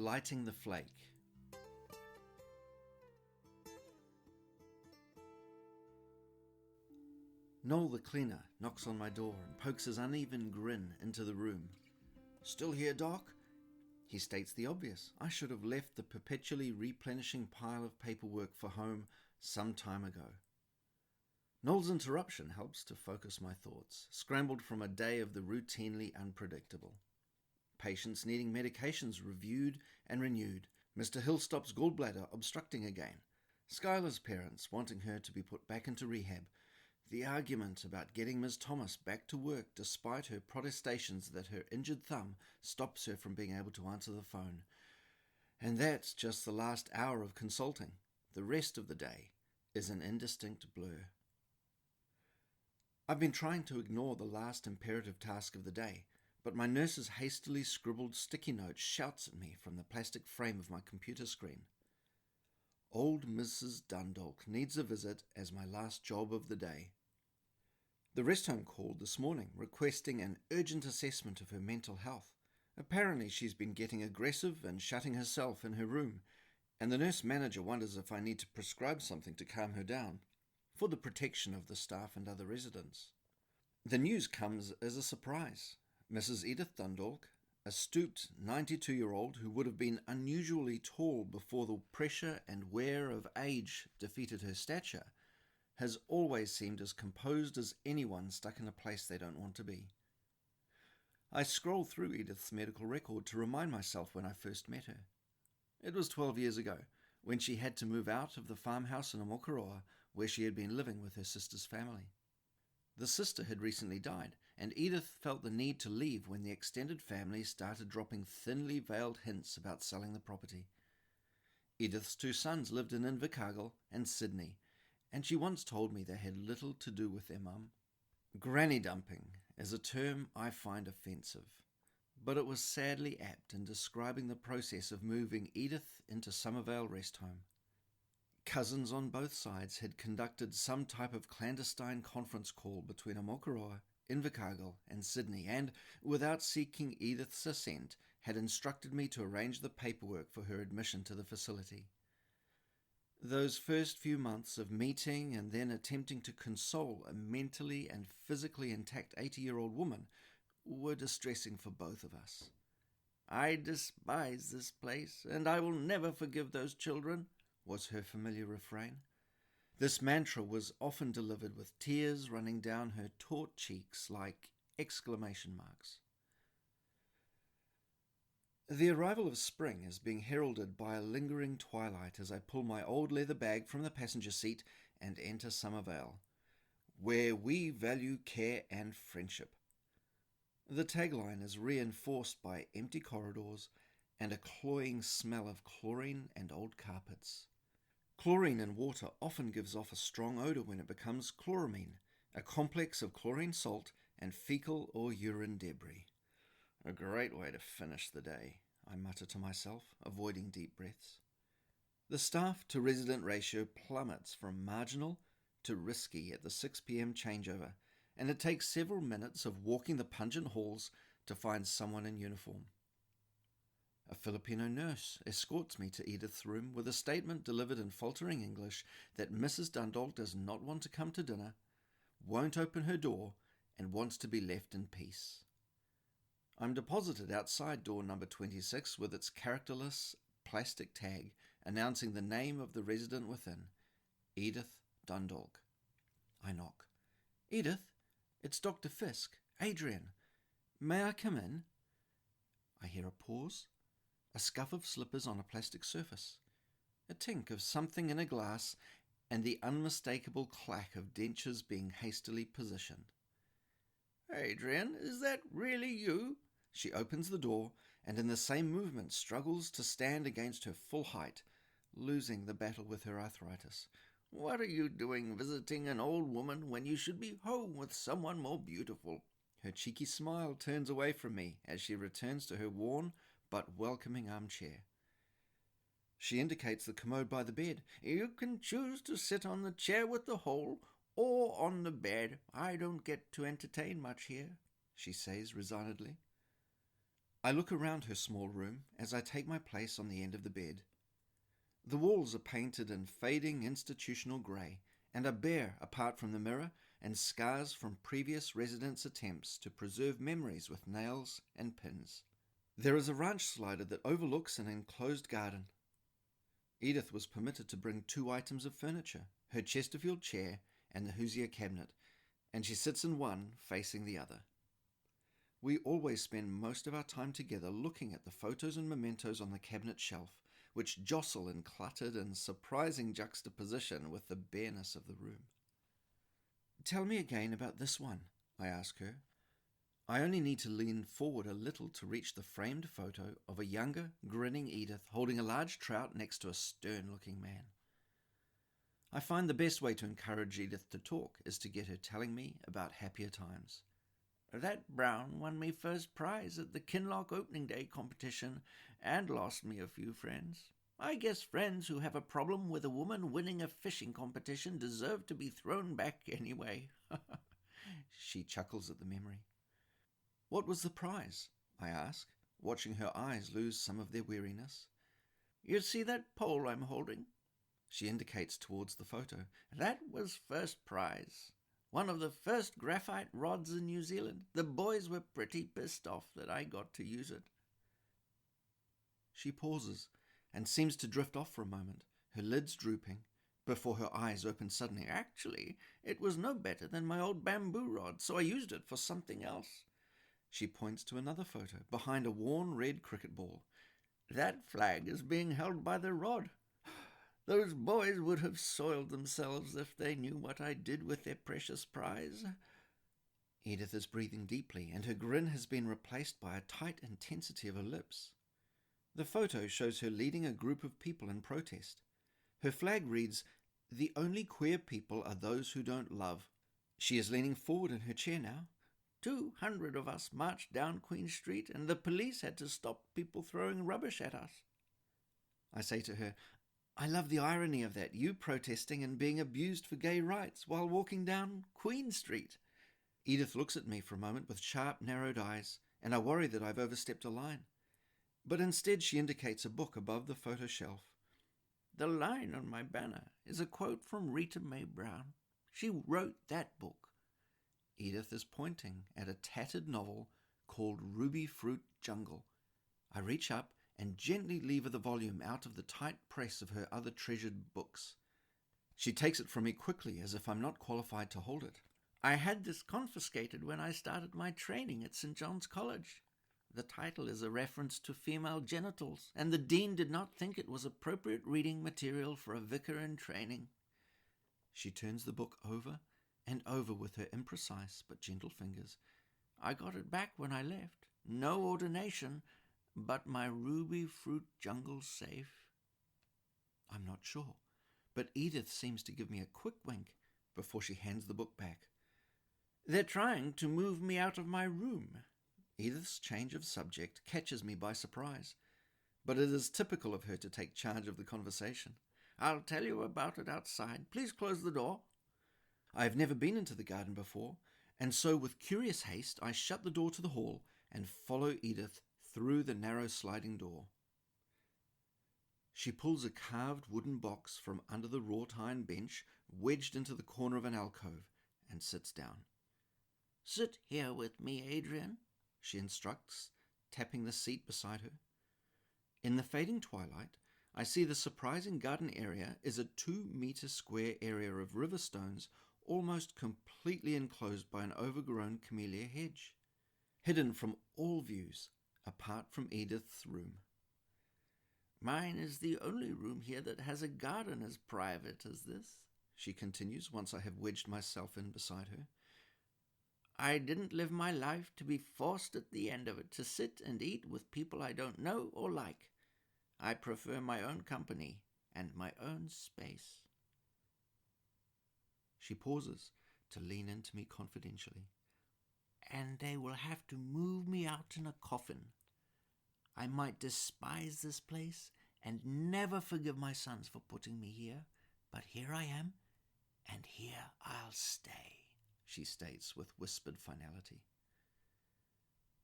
Lighting the Flake. Noel the cleaner knocks on my door and pokes his uneven grin into the room. "Still here, Doc?" He states the obvious. I should have left the perpetually replenishing pile of paperwork for home some time ago. Noel's interruption helps to focus my thoughts, scrambled from a day of the routinely unpredictable. Patients needing medications reviewed and renewed. Mr. Hillstop's gallbladder obstructing again. Skylar's parents wanting her to be put back into rehab. The argument about getting Ms. Thomas back to work despite her protestations that her injured thumb stops her from being able to answer the phone. And that's just the last hour of consulting. The rest of the day is an indistinct blur. I've been trying to ignore the last imperative task of the day, but my nurse's hastily scribbled sticky note shouts at me from the plastic frame of my computer screen. Old Mrs. Dundalk needs a visit as my last job of the day. The rest home called this morning requesting an urgent assessment of her mental health. Apparently she's been getting aggressive and shutting herself in her room, and the nurse manager wonders if I need to prescribe something to calm her down, for the protection of the staff and other residents. The news comes as a surprise. Mrs. Edith Dundalk, a stooped 92-year-old who would have been unusually tall before the pressure and wear of age defeated her stature, has always seemed as composed as anyone stuck in a place they don't want to be. I scroll through Edith's medical record to remind myself when I first met her. It was 12 years ago, when she had to move out of the farmhouse in Omokoroa, where she had been living with her sister's family. The sister had recently died, and Edith felt the need to leave when the extended family started dropping thinly veiled hints about selling the property. Edith's two sons lived in Invercargill and Sydney, and she once told me they had little to do with their mum. Granny dumping is a term I find offensive, but it was sadly apt in describing the process of moving Edith into Somervale Rest Home. Cousins on both sides had conducted some type of clandestine conference call between Omokoroa, Invercargill and Sydney, and, without seeking Edith's assent, had instructed me to arrange the paperwork for her admission to the facility. Those first few months of meeting and then attempting to console a mentally and physically intact 80-year-old woman were distressing for both of us. "I despise this place, and I will never forgive those children," was her familiar refrain. This mantra was often delivered with tears running down her taut cheeks like exclamation marks. The arrival of spring is being heralded by a lingering twilight as I pull my old leather bag from the passenger seat and enter Somervale, where we value care and friendship. The tagline is reinforced by empty corridors and a cloying smell of chlorine and old carpets. Chlorine in water often gives off a strong odour when it becomes chloramine, a complex of chlorine salt and fecal or urine debris. A great way to finish the day, I mutter to myself, avoiding deep breaths. The staff-to-resident ratio plummets from marginal to risky at the 6 p.m. changeover, and it takes several minutes of walking the pungent halls to find someone in uniform. A Filipino nurse escorts me to Edith's room with a statement delivered in faltering English that Mrs. Dundalk does not want to come to dinner, won't open her door, and wants to be left in peace. I'm deposited outside door number 26 with its characterless plastic tag announcing the name of the resident within, Edith Dundalk. I knock. "Edith, it's Dr. Fisk, Adrian. May I come in?" I hear a pause, a scuff of slippers on a plastic surface, a tink of something in a glass, and the unmistakable clack of dentures being hastily positioned. "Adrian, is that really you?" She opens the door, and in the same movement struggles to stand against her full height, losing the battle with her arthritis. "What are you doing visiting an old woman when you should be home with someone more beautiful?" Her cheeky smile turns away from me as she returns to her worn but welcoming armchair. She indicates the commode by the bed. "You can choose to sit on the chair with the hole, or on the bed. I don't get to entertain much here," she says resignedly. I look around her small room as I take my place on the end of the bed. The walls are painted in fading institutional grey and are bare apart from the mirror and scars from previous residents' attempts to preserve memories with nails and pins. There is a ranch slider that overlooks an enclosed garden. Edith was permitted to bring 2 items of furniture, her Chesterfield chair and the Hoosier cabinet, and she sits in one facing the other. We always spend most of our time together looking at the photos and mementos on the cabinet shelf, which jostle in cluttered and surprising juxtaposition with the bareness of the room. "Tell me again about this one," I ask her. I only need to lean forward a little to reach the framed photo of a younger, grinning Edith holding a large trout next to a stern-looking man. I find the best way to encourage Edith to talk is to get her telling me about happier times. "That brown won me first prize at the Kinloch opening day competition and lost me a few friends. I guess friends who have a problem with a woman winning a fishing competition deserve to be thrown back anyway." She chuckles at the memory. "What was the prize?" I ask, watching her eyes lose some of their weariness. "You see that pole I'm holding?" She indicates towards the photo. "That was first prize. One of the first graphite rods in New Zealand. The boys were pretty pissed off that I got to use it." She pauses and seems to drift off for a moment, her lids drooping, before her eyes open suddenly. "Actually, it was no better than my old bamboo rod, so I used it for something else." She points to another photo, behind a worn red cricket ball. "That flag is being held by the rod. Those boys would have soiled themselves if they knew what I did with their precious prize." Edith is breathing deeply, and her grin has been replaced by a tight intensity of her lips. The photo shows her leading a group of people in protest. Her flag reads, "The only queer people are those who don't love." She is leaning forward in her chair now. 200 of us marched down Queen Street, and the police had to stop people throwing rubbish at us." I say to her, "I love the irony of that, you protesting and being abused for gay rights while walking down Queen Street." Edith looks at me for a moment with sharp, narrowed eyes, and I worry that I've overstepped a line. But instead she indicates a book above the photo shelf. "The line on my banner is a quote from Rita Mae Brown. She wrote that book." Edith is pointing at a tattered novel called Ruby Fruit Jungle. I reach up and gently lever the volume out of the tight press of her other treasured books. She takes it from me quickly, as if I'm not qualified to hold it. "I had this confiscated when I started my training at St. John's College. The title is a reference to female genitals, and the dean did not think it was appropriate reading material for a vicar in training." She turns the book over and over with her imprecise but gentle fingers. "I got it back when I left. No ordination, but my ruby fruit jungle safe." I'm not sure, but Edith seems to give me a quick wink before she hands the book back. "They're trying to move me out of my room." Edith's change of subject catches me by surprise, but it is typical of her to take charge of the conversation. "I'll tell you about it outside. Please close the door." I have never been into the garden before, and so with curious haste I shut the door to the hall and follow Edith through the narrow sliding door. She pulls a carved wooden box from under the wrought iron bench wedged into the corner of an alcove and sits down. "Sit here with me, Adrian," she instructs, tapping the seat beside her. In the fading twilight, I see the surprising garden area is a 2-meter square area of river stones almost completely enclosed by an overgrown camellia hedge, hidden from all views apart from Edith's room. "Mine is the only room here that has a garden as private as this," she continues once I have wedged myself in beside her. "I didn't live my life to be forced at the end of it to sit and eat with people I don't know or like. I prefer my own company and my own space." She pauses to lean into me confidentially. "And they will have to move me out in a coffin. I might despise this place and never forgive my sons for putting me here, but here I am, and here I'll stay," she states with whispered finality.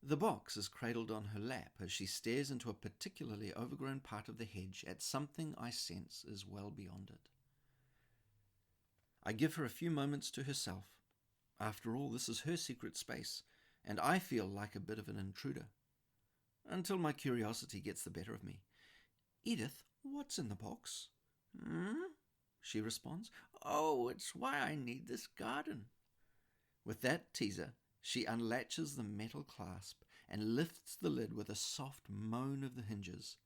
The box is cradled on her lap as she stares into a particularly overgrown part of the hedge at something I sense is well beyond it. I give her a few moments to herself. After all, this is her secret space, and I feel like a bit of an intruder. Until my curiosity gets the better of me. "Edith, what's in the box?" She responds. "Oh, it's why I need this garden." With that teaser, she unlatches the metal clasp and lifts the lid with a soft moan of the hinges.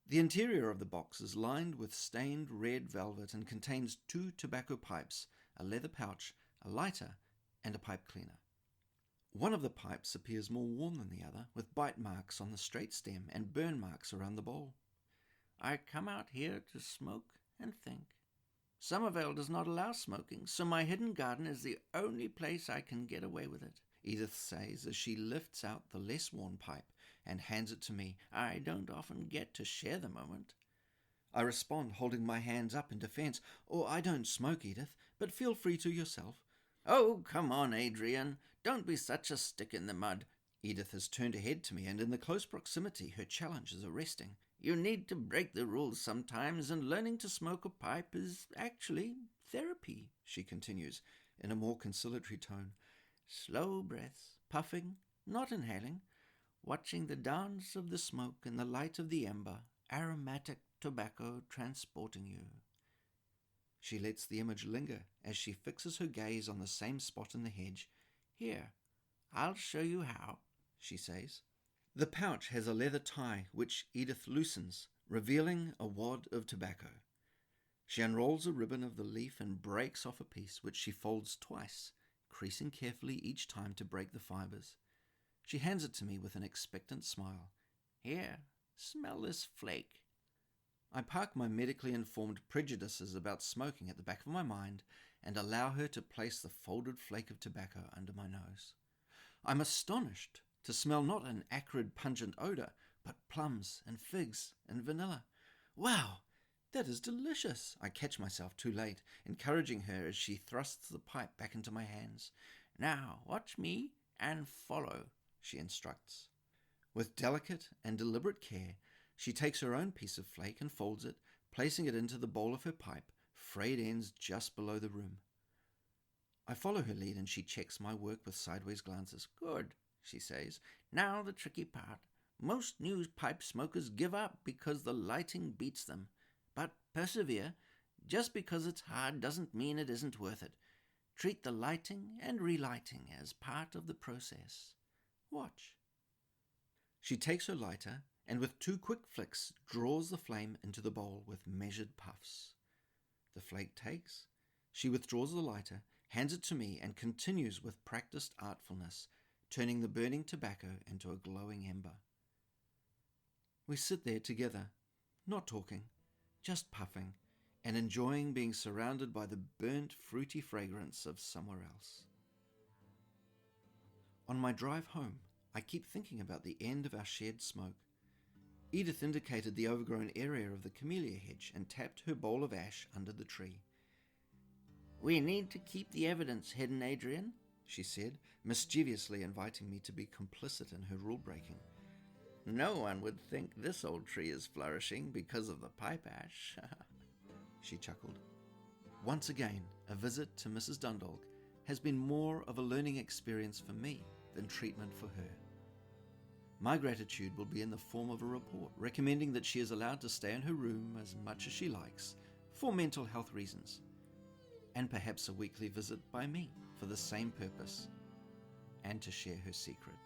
The interior of the box is lined with stained red velvet and contains 2 tobacco pipes, a leather pouch, a lighter, and a pipe cleaner. One of the pipes appears more worn than the other, with bite marks on the straight stem and burn marks around the bowl. "I come out here to smoke and think. Somerville does not allow smoking, so my hidden garden is the only place I can get away with it," Edith says as she lifts out the less worn pipe and hands it to me. "I don't often get to share the moment." I respond, holding my hands up in defense. "Oh, I don't smoke, Edith, but feel free to yourself." "Oh, come on, Adrian. Don't be such a stick in the mud." Edith has turned her head to me, and in the close proximity her challenge is arresting. "You need to break the rules sometimes, and learning to smoke a pipe is actually therapy," she continues, in a more conciliatory tone. "Slow breaths, puffing, not inhaling, watching the dance of the smoke in the light of the ember, aromatic tobacco transporting you." She lets the image linger as she fixes her gaze on the same spot in the hedge. "Here, I'll show you how," she says. The pouch has a leather tie which Edith loosens, revealing a wad of tobacco. She unrolls a ribbon of the leaf and breaks off a piece, which she folds twice, creasing carefully each time to break the fibers. She hands it to me with an expectant smile. "Here, smell this flake." I park my medically informed prejudices about smoking at the back of my mind and allow her to place the folded flake of tobacco under my nose. I'm astonished to smell not an acrid, pungent odor, but plums and figs and vanilla. "Wow, that is delicious!" I catch myself too late, encouraging her as she thrusts the pipe back into my hands. "Now, watch me and follow," she instructs. With delicate and deliberate care, she takes her own piece of flake and folds it, placing it into the bowl of her pipe, frayed ends just below the rim. I follow her lead and she checks my work with sideways glances. "Good," she says. "Now the tricky part. Most new pipe smokers give up because the lighting beats them. But persevere. Just because it's hard doesn't mean it isn't worth it. Treat the lighting and relighting as part of the process. Watch." She takes her lighter and with 2 quick flicks draws the flame into the bowl with measured puffs. The flake takes. She withdraws the lighter, hands it to me, and continues with practiced artfulness, turning the burning tobacco into a glowing ember. We sit there together, not talking, just puffing, and enjoying being surrounded by the burnt, fruity fragrance of somewhere else. On my drive home, I keep thinking about the end of our shared smoke. Edith indicated the overgrown area of the camellia hedge and tapped her bowl of ash under the tree. "We need to keep the evidence hidden, Adrian," she said, mischievously inviting me to be complicit in her rule-breaking. "No one would think this old tree is flourishing because of the pipe ash." She chuckled. Once again, a visit to Mrs. Dundalk has been more of a learning experience for me than treatment for her. My gratitude will be in the form of a report recommending that she is allowed to stay in her room as much as she likes for mental health reasons, and perhaps a weekly visit by me for the same purpose, and to share her secret.